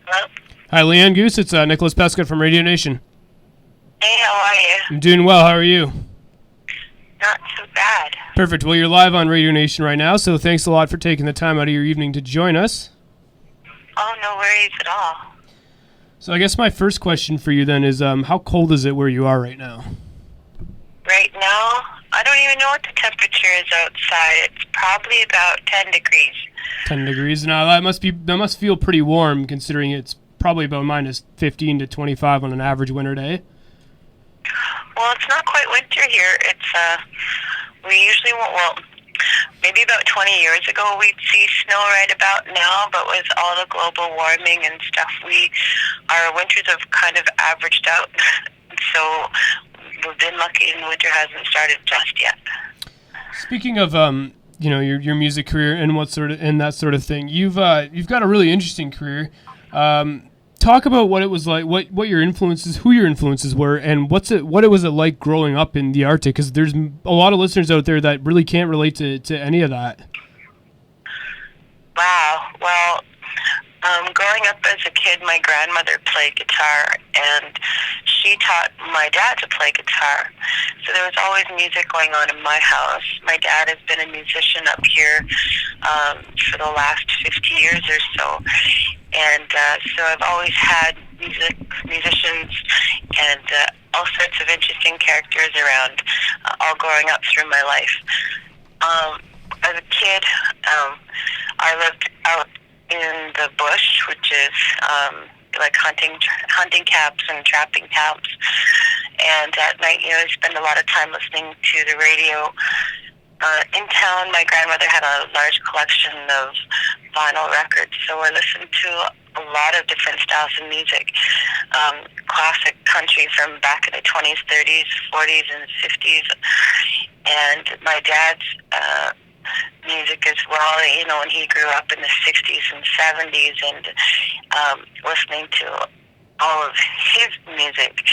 Hello? Hi, Leanne Goose. It's Nicholas Pescod from Radio Nation. Hey, how are you? I'm doing well. How are you? Not too bad. Perfect. Well, you're live on Radio Nation right now, so thanks a lot for taking the time out of your evening to join us. Oh, no worries at all. So I guess my first question for you then is, how cold is it where you are right now? Right now, I don't even know what the temperature is outside. It's probably about 10 degrees. 10 degrees. Now that must feel pretty warm, considering it's probably about minus 15 to 25 on an average winter day. Well, it's not quite winter here. We usually won't, maybe about 20 years ago we'd see snow right about now, but with all the global warming and stuff, our winters have kind of averaged out. So we've been lucky and winter hasn't started just yet. Speaking of your music career and that sort of thing, you've got a really interesting career. Talk about what it was like, what your influences, who your influences were, and what it was like growing up in the Arctic. Because there's a lot of listeners out there that really can't relate to any of that. Wow. Well, growing up as a kid, my grandmother played guitar, and she taught my dad to play guitar. So there was always music going on in my house. My dad has been a musician up here for the last 50 years or so. And so I've always had musicians and all sorts of interesting characters around, all growing up through my life. As a kid, I lived out in the bush, which is like hunting camps and trapping camps. And at night, I spend a lot of time listening to the radio. In town, my grandmother had a large collection of vinyl records, so I listened to a lot of different styles of music. Classic country from back in the 20s, 30s, 40s, and 50s. And my dad's music as well, when he grew up in the 60s and 70s, and listening to all of his music.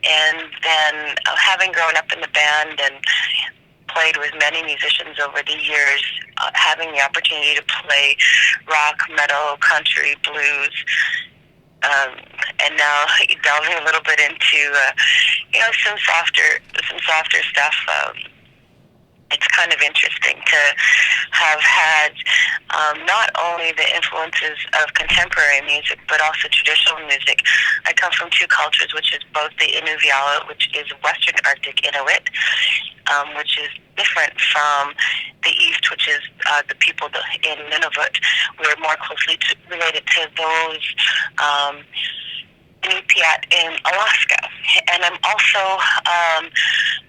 And then having grown up in the band and played with many musicians over the years, having the opportunity to play rock, metal, country, blues, and now delving a little bit into some softer stuff. It's kind of interesting to have had not only the influences of contemporary music, but also traditional music. I come from two cultures, which is both the Inuvik, which is Western Arctic Inuit, which is different from the East, which is the people in Inuvik. We're more closely related to those Inupiat in Alaska. And I'm also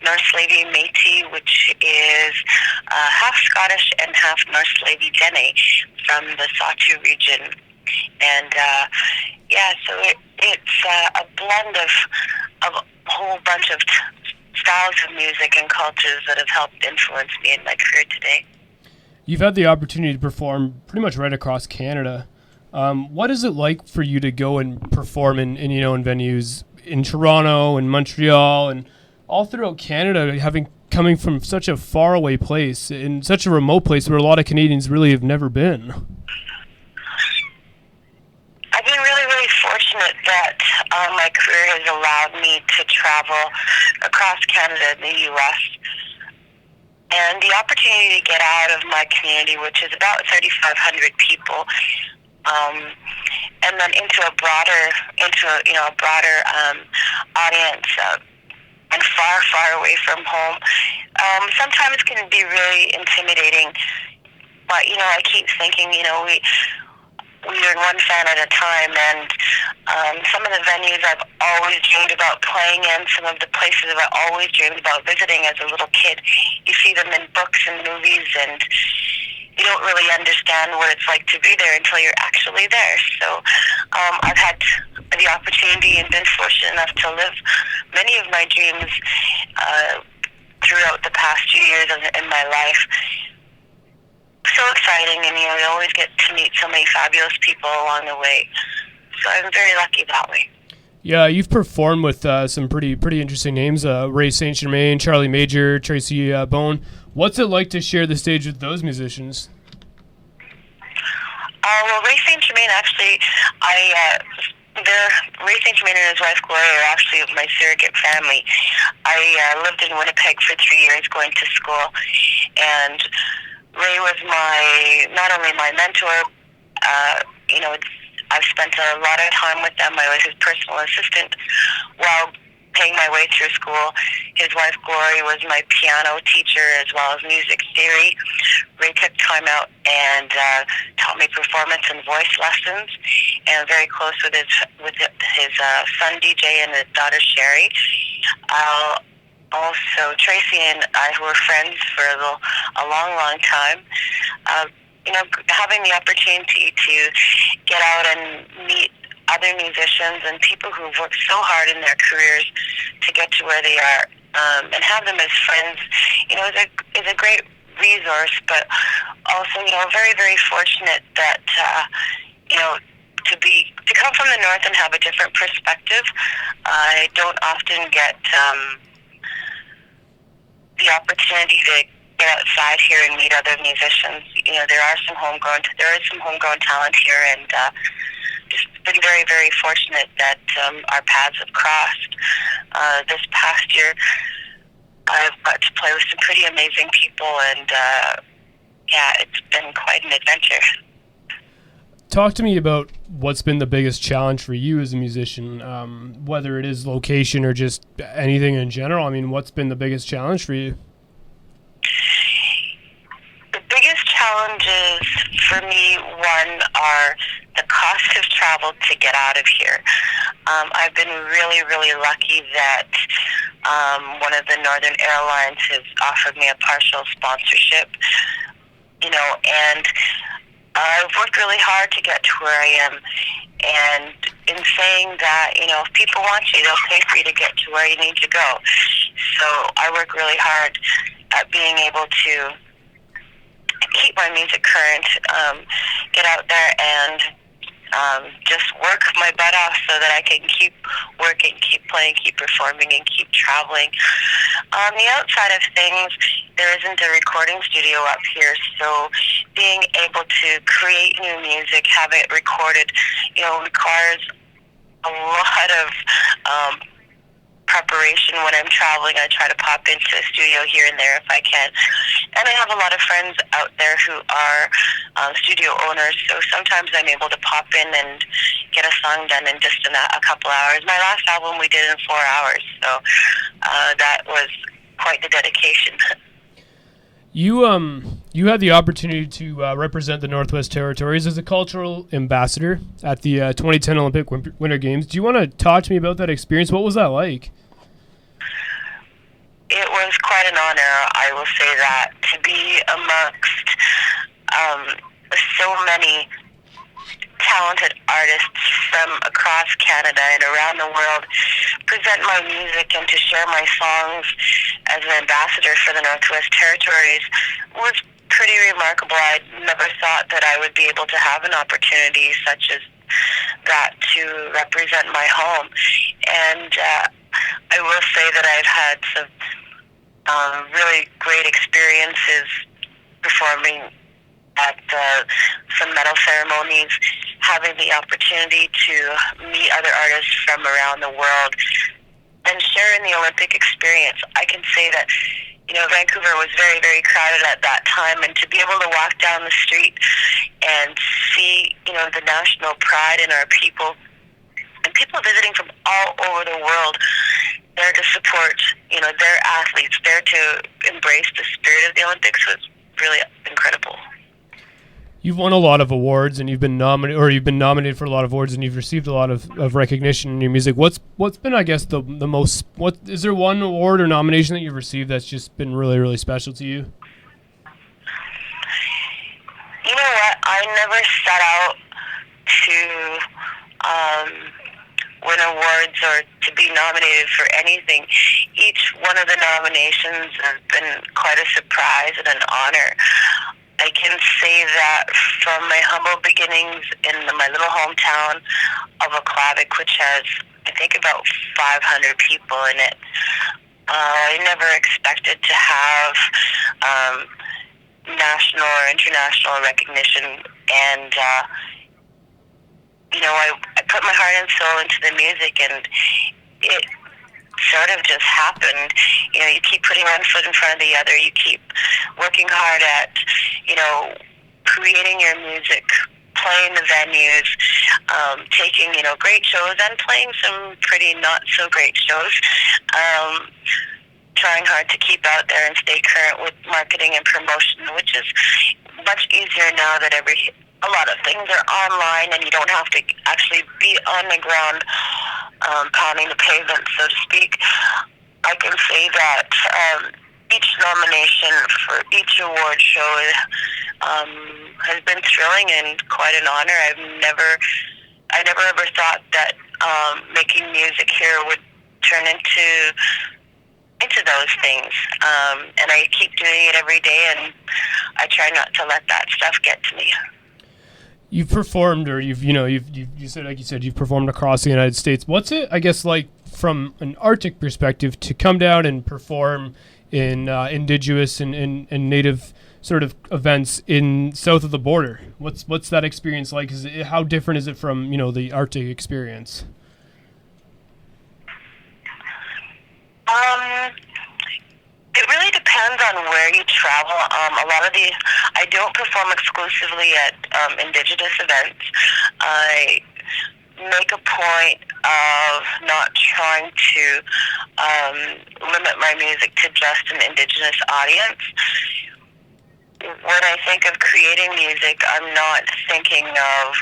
North Slavey Métis, which is half Scottish and half North Slavey Dene from the Satu region. And so it's a blend of a whole bunch of styles of music and cultures that have helped influence me in my career today. You've had the opportunity to perform pretty much right across Canada. What is it like for you to go and perform in venues in Toronto and Montreal and all throughout Canada, coming from such a faraway place, in such a remote place where a lot of Canadians really have never been? I've been really, really fortunate that my career has allowed me to travel across Canada and the U.S., and the opportunity to get out of my community, which is about 3,500 people, and then into a broader audience, and far, far away from home. Sometimes can be really intimidating, but I keep thinking, we are one fan at a time, and some of the venues I've always dreamed about playing in, some of the places I've always dreamed about visiting as a little kid. You see them in books and movies, and you don't really understand what it's like to be there until you're actually there. So I've had the opportunity and been fortunate enough to live many of my dreams throughout the past few years in my life. So exciting, and you always get to meet so many fabulous people along the way. So I'm very lucky that way. Yeah, you've performed with some pretty interesting names, Ray Saint Germain, Charlie Major, Tracy Bone. What's it like to share the stage with those musicians? Well, Ray St. Germain actually, Ray St. Germain and his wife Gloria are actually my surrogate family. I lived in Winnipeg for 3 years going to school, and Ray was not only my mentor, I've spent a lot of time with them. I was his personal assistant while paying my way through school. His wife Glory was my piano teacher as well as music theory. Ray took time out and taught me performance and voice lessons, and very close with his son DJ and his daughter Sherry. Also, Tracy and I, who were friends for a long, long time, having the opportunity to get out and meet other musicians and people who've worked so hard in their careers to get to where they are, and have them as friends, is a great resource. But also, very, very fortunate that to come from the north and have a different perspective. I don't often get the opportunity to get outside here and meet other musicians. There is some homegrown talent here, and just been very, very fortunate that our paths have crossed. This past year, I've got to play with some pretty amazing people, and it's been quite an adventure. Talk to me about what's been the biggest challenge for you as a musician, whether it is location or just anything in general. I mean, what's been the biggest challenge for you? The biggest challenges for me, one, are the cost of travel to get out of here. I've been really, really lucky that one of the Northern Airlines has offered me a partial sponsorship, and I've worked really hard to get to where I am. And in saying that, if people want you, they'll pay for you to get to where you need to go. So I work really hard at being able to keep my music current, get out there and just work my butt off so that I can keep working, keep playing, keep performing, and keep traveling. On the outside of things, there isn't a recording studio up here, so being able to create new music, have it recorded, requires a lot of preparation. When I'm traveling, I try to pop into a studio here and there if I can. And I have a lot of friends out there who are studio owners, so sometimes I'm able to pop in and get a song done in just a couple hours. My last album we did in 4 hours, so that was quite the dedication. You had the opportunity to represent the Northwest Territories as a cultural ambassador at the 2010 Olympic Winter Games. Do you want to talk to me about that experience? What was that like? It was quite an honor, I will say that, to be amongst so many talented artists from across Canada and around the world, present my music and to share my songs as an ambassador for the Northwest Territories was pretty remarkable. I never thought that I would be able to have an opportunity such as that to represent my home. And I will say that I've had some really great experiences performing at some medal ceremonies, having the opportunity to meet other artists from around the world and share in the Olympic experience. I can say that, Vancouver was very, very crowded at that time, and to be able to walk down the street and see, the national pride in our people, and people visiting from all over the world, there to support, their athletes, there to embrace the spirit of the Olympics was really incredible. You've won a lot of awards, and you've been nominated for a lot of awards, and you've received a lot of recognition in your music. What's been, I guess, the most? What is there one award or nomination that you've received that's just been really, really special to you? You know what? I never set out to win awards or to be nominated for anything. Each one of the nominations has been quite a surprise and an honor. I can say that from my humble beginnings in my little hometown of Aklavik, which has, I think, about 500 people in it, I never expected to have national or international recognition And I put my heart and soul into the music, and it sort of just happened. You keep putting one foot in front of the other. You keep working hard at, creating your music, playing the venues, taking, great shows and playing some pretty not so great shows. Trying hard to keep out there and stay current with marketing and promotion, which is much easier now that a lot of things are online and you don't have to actually be on the ground pounding the pavement, so to speak. I can say that each nomination for each award show has been thrilling and quite an honor. I never ever thought that making music here would turn into those things, and I keep doing it every day, and I try not to let that stuff get to me. You've performed, or you said you've performed across the United States. What's it, I guess, like from an Arctic perspective to come down and perform in Indigenous and Native sort of events in south of the border? What's that experience like? How different is it from the Arctic experience? It really depends on where you travel. I don't perform exclusively at Indigenous events. I make a point of not trying to limit my music to just an Indigenous audience. When I think of creating music, I'm not thinking of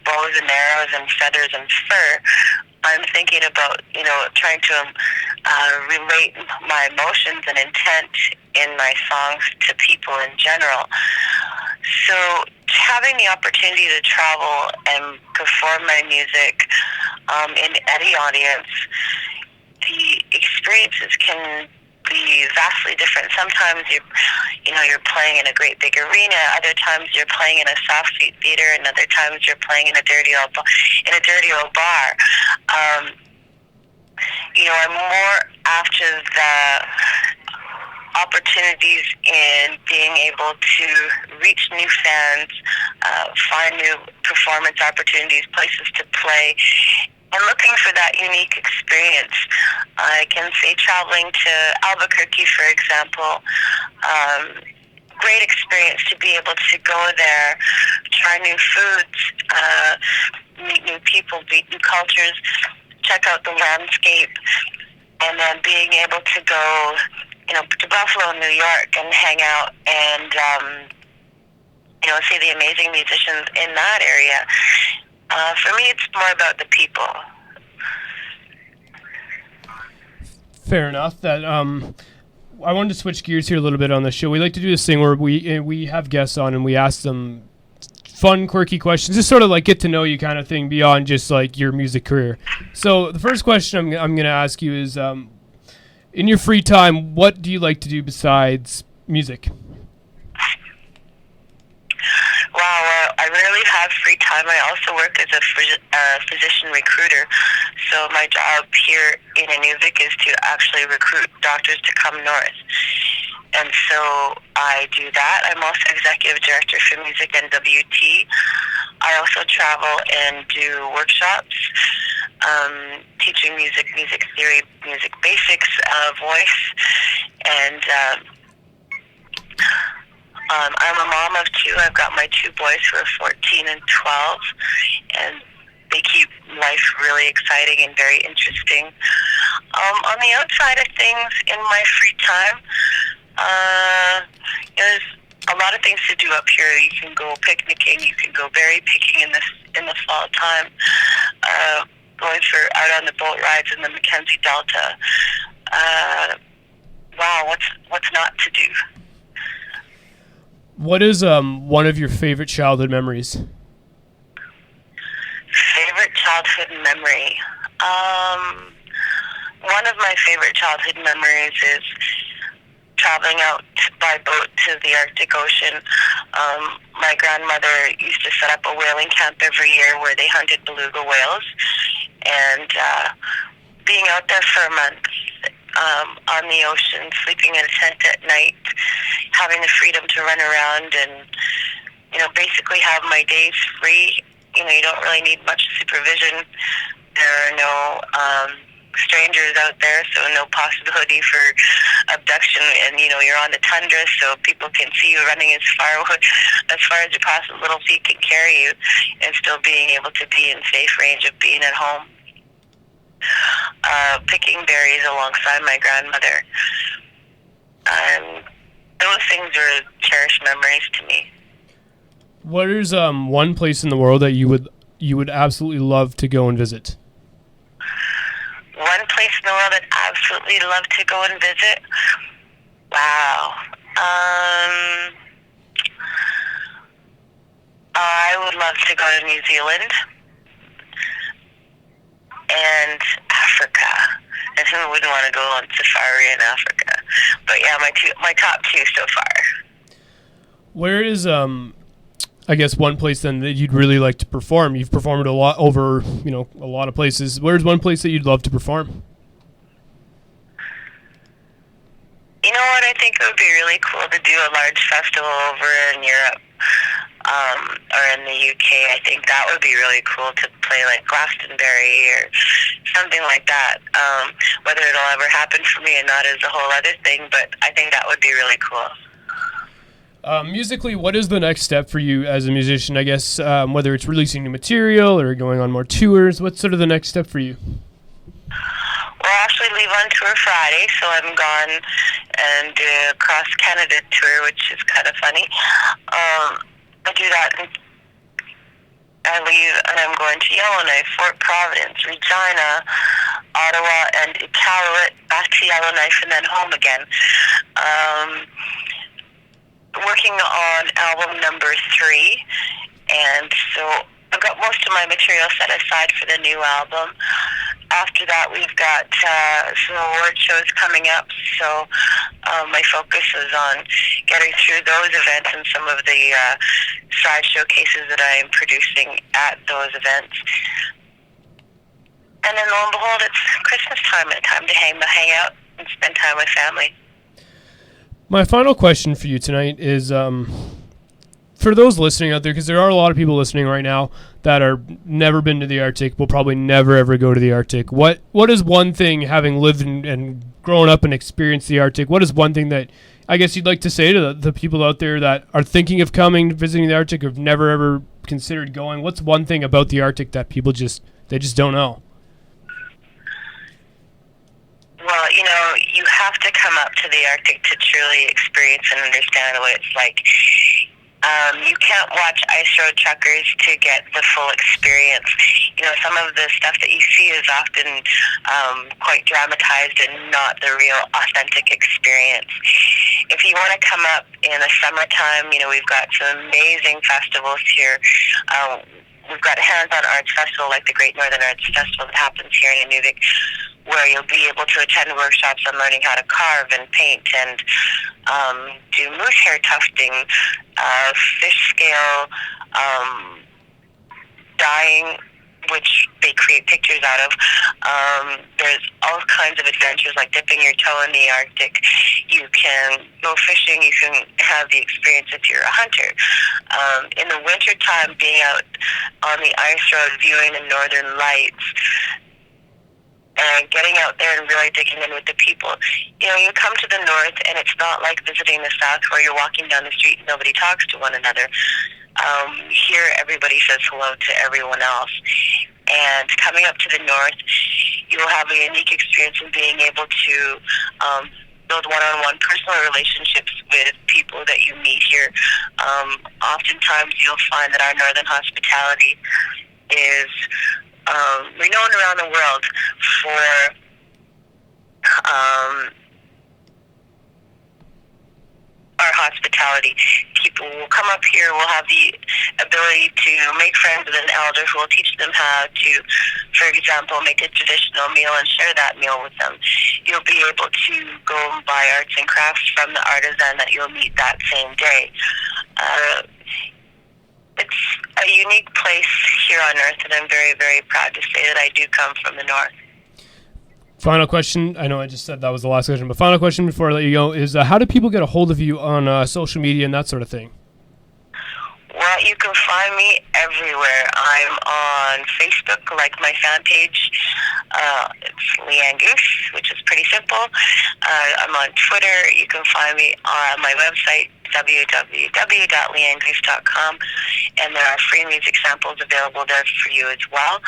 bows and arrows and feathers and fur. I'm thinking about, trying to relate my emotions and intent in my songs to people in general. So having the opportunity to travel and perform my music in any audience, the experiences can be vastly different. Sometimes you're playing in a great big arena. Other times you're playing in a soft seat theater, and other times you're playing in a dirty old bar. I'm more after the opportunities in being able to reach new fans, find new performance opportunities, places to play, and looking for that unique experience. I can say traveling to Albuquerque, for example, great experience to be able to go there, try new foods, meet new people, meet new cultures, check out the landscape, and then being able to go, to Buffalo, New York, and hang out and, see the amazing musicians in that area. For me, it's more about the people. Fair enough. That I wanted to switch gears here a little bit on the show. We like to do this thing where we have guests on and we ask them fun, quirky questions, just sort of like get to know you kind of thing beyond just like your music career. So the first question I'm going to ask you is, in your free time, what do you like to do besides music? Wow, I rarely have free time. I also work as a physician recruiter. So my job here in Inuvik is to actually recruit doctors to come north. And so I do that. I'm also executive director for Music NWT. I also travel and do workshops, teaching music theory, music basics, voice, and I'm a mom of two. I've got my two boys who are 14 and 12, and they keep life really exciting and very interesting. On the outside of things, in my free time, there's a lot of things to do up here. You can go picnicking, you can go berry picking in the fall time, going out on the boat rides in the Mackenzie Delta. Wow, what's not to do? What is one of your favorite childhood memories? Favorite childhood memory? One of my favorite childhood memories is traveling out by boat to the Arctic Ocean. My grandmother used to set up a whaling camp every year where they hunted beluga whales, and being out there for a month on the ocean, sleeping in a tent at night, having the freedom to run around and basically have my days free. You don't really need much supervision. There are no strangers out there, so no possibility for abduction. And you're on the tundra, so people can see you running as far as your possible little feet can carry you, and still being able to be in safe range of being at home. Picking berries alongside my grandmother, and those things are cherished memories to me. What is one place in the world that you would absolutely love to go and visit? One place in the world that I absolutely love to go and visit? Wow. I would love to go to New Zealand and Africa. And who wouldn't want to go on safari in Africa? But yeah, my top two so far. Where is I guess one place then that you'd really like to perform? You've performed a lot over, a lot of places. Where's one place that you'd love to perform? You know what? I think it would be really cool to do a large festival over in Europe, or in the UK. I think that would be really cool to play like Glastonbury or something like that. Whether it'll ever happen for me or not is a whole other thing, but I think that would be really cool. Musically, what is the next step for you as a musician? I guess whether it's releasing new material or going on more tours, what's sort of the next step for you? Well, I actually leave on tour Friday, so I'm gone and do a cross Canada tour, which is kind of funny. I do that, and I leave, and I'm going to Yellowknife, Fort Providence, Regina, Ottawa, and Iqaluit, back to Yellowknife, and then home again. Working on album number 3, and so I've got most of my material set aside for the new album. After that, we've got some award shows coming up, so my focus is on getting through those events and some of the side showcases that I am producing at those events. And then lo and behold, it's Christmas time, and time to hang out and spend time with family. My final question for you tonight is, for those listening out there, because there are a lot of people listening right now that are never been to the Arctic, will probably never ever go to the Arctic. What is one thing, having lived and grown up and experienced the Arctic, what is one thing that I guess you'd like to say to the people out there that are thinking of coming, visiting the Arctic, or have never ever considered going? What's one thing about the Arctic that people just don't know? Well, you have to come up to the Arctic to truly experience and understand what it's like. You can't watch ice road truckers to get the full experience. Some of the stuff that you see is often quite dramatized and not the real authentic experience. If you want to come up in the summertime, we've got some amazing festivals here. We've got a hands-on arts festival like the Great Northern Arts Festival that happens here in Inuvik, where you'll be able to attend workshops on learning how to carve and paint and do moose hair tufting, fish scale, dyeing, which they create pictures out of. There's all kinds of adventures like dipping your toe in the Arctic. You can go fishing. You can have the experience if you're a hunter. In the wintertime, being out on the ice road, viewing the northern lights, and getting out there and really digging in with the people. You come to the north, and it's not like visiting the south where you're walking down the street and nobody talks to one another. Here, everybody says hello to everyone else. And coming up to the north, you will have a unique experience in being able to build one-on-one personal relationships with people that you meet here. Oftentimes, you'll find that our northern hospitality is renowned around the world for our hospitality. People will come up here, will have the ability to make friends with an elder who will teach them how to, for example, make a traditional meal and share that meal with them. You'll be able to go and buy arts and crafts from the artisan that you'll meet that same day. It's a unique place here on Earth, and I'm very, very proud to say that I do come from the North. Final question. I know I just said that was the last question, but final question before I let you go is how do people get a hold of you on social media and that sort of thing? Well, Well, you can find me everywhere. I'm on Facebook, like my fan page. It's Leanne Goose, which is pretty simple. I'm on Twitter. You can find me on my website, www.leannegoose.com, and there are free music samples available there for you as well.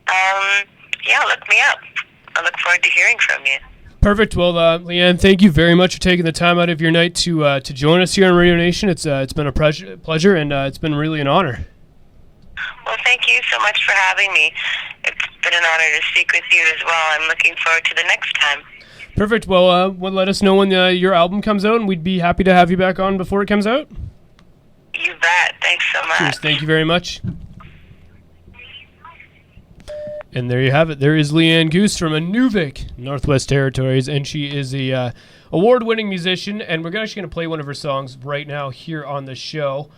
Yeah, look me up. I look forward to hearing from you. Perfect. Well, Leanne, thank you very much for taking the time out of your night to join us here on Radio Nation. It's been a pleasure, and it's been really an honor. Well, thank you so much for having me. It's been an honor to speak with you as well. I'm looking forward to the next time. Perfect. Well, let us know when your album comes out, and we'd be happy to have you back on before it comes out. You bet. Thanks so much. Cheers. Thank you very much. And there you have it. There is Leanne Goose from Inuvik, Northwest Territories, and she is a award-winning musician. And we're actually going to play one of her songs right now here on the show.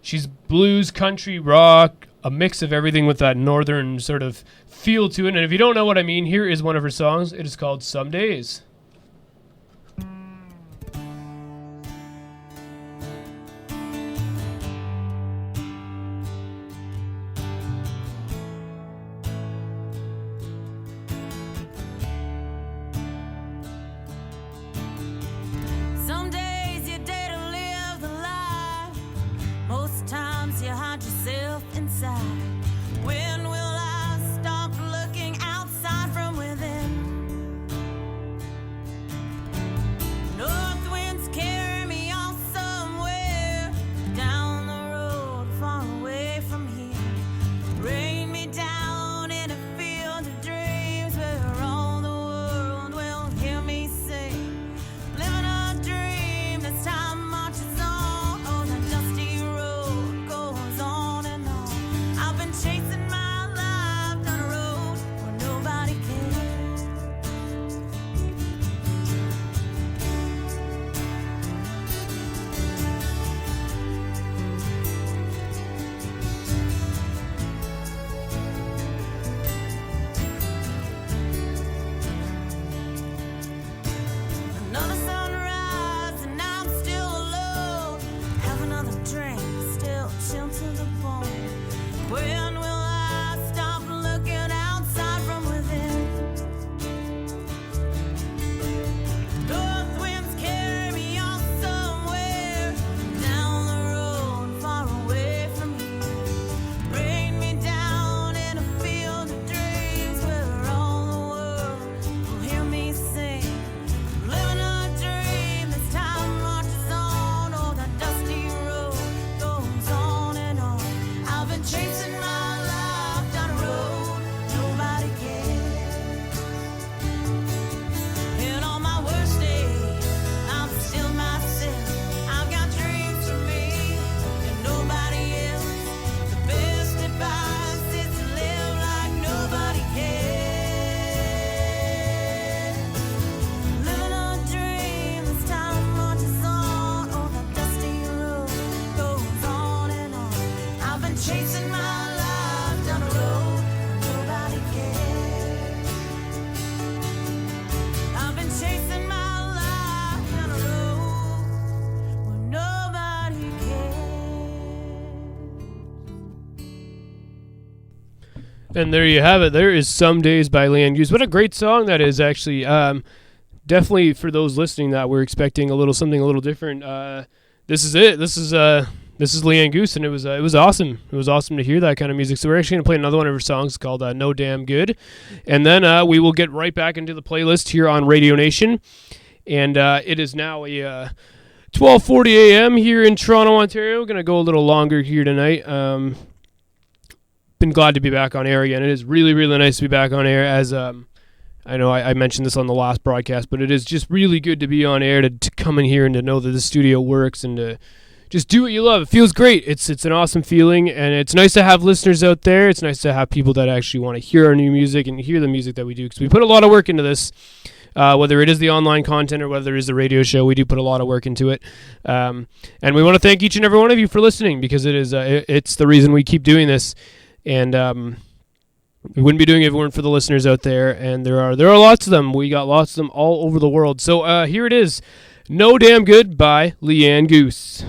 She's blues, country, rock, a mix of everything with that northern sort of feel to it. And if you don't know what I mean, here is one of her songs. It is called Some Days. And there you have it. There is Some Days by Leanne Goose. What a great song that is, actually. Definitely for those listening that were expecting something a little different. This is it. This is Leanne Goose, and it was awesome. It was awesome to hear that kind of music. So we're actually going to play another one of her songs called No Damn Good. And then we will get right back into the playlist here on Radio Nation. And it is now a 12:40 a.m. here in Toronto, Ontario. Going to go a little longer here tonight. Been glad to be back on air again. It is really, really nice to be back on air. As I know I mentioned this on the last broadcast, but it is just really good to be on air, to come in here and to know that the studio works and to just do what you love. It feels great. It's an awesome feeling, and it's nice to have listeners out there. It's nice to have people that actually want to hear our new music and hear the music that we do, because we put a lot of work into this. Whether it is the online content or whether it is the radio show, we do put a lot of work into it. And we want to thank each and every one of you for listening, because it is it's the reason we keep doing this. And we wouldn't be doing it if it weren't for the listeners out there, and there are lots of them. We got lots of them all over the world. So here it is, No Damn Good by Leanne Goose.